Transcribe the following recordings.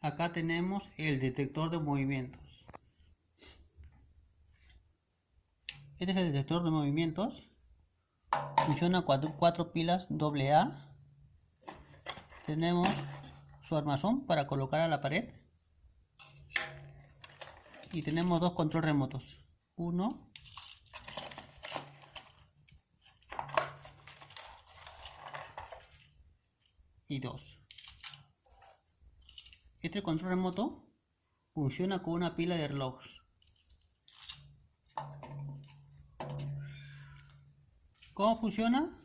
Acá tenemos el detector de movimientos. Este es el detector de movimientos. Funciona cuatro pilas AA. Tenemos su armazón para colocar a la pared. Y tenemos dos control remotos. Uno y dos. Este control remoto funciona con una pila de relojes. ¿Cómo funciona?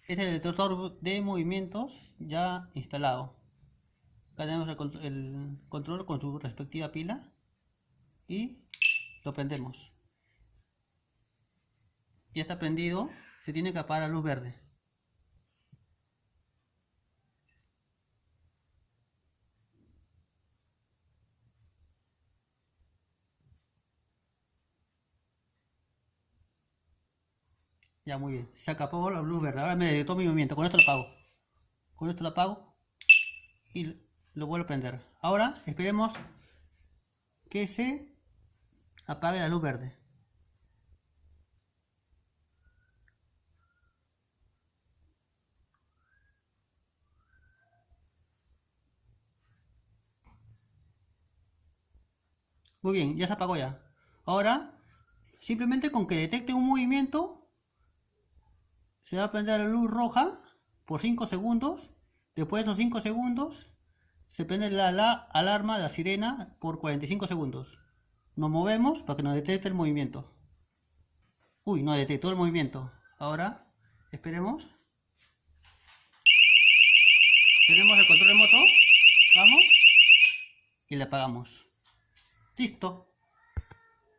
Este es el detector de movimientos ya instalado. Acá tenemos el control con su respectiva pila y lo prendemos. Ya está prendido, se tiene que apagar la luz verde. Ya, muy bien, se apagó la luz verde. Ahora me detectó mi movimiento, con esto lo apago. Con esto lo apago y lo vuelvo a prender. Ahora esperemos que se apague la luz verde. Muy bien, ya se apagó ya. Ahora, simplemente con que detecte un movimiento, se va a prender la luz roja por 5 segundos. Después de esos 5 segundos, se prende la alarma de la sirena por 45 segundos. Nos movemos para que nos detecte el movimiento. Uy, no detectó el movimiento. Ahora, esperemos. Tenemos el control remoto. Vamos. Y le apagamos. Listo.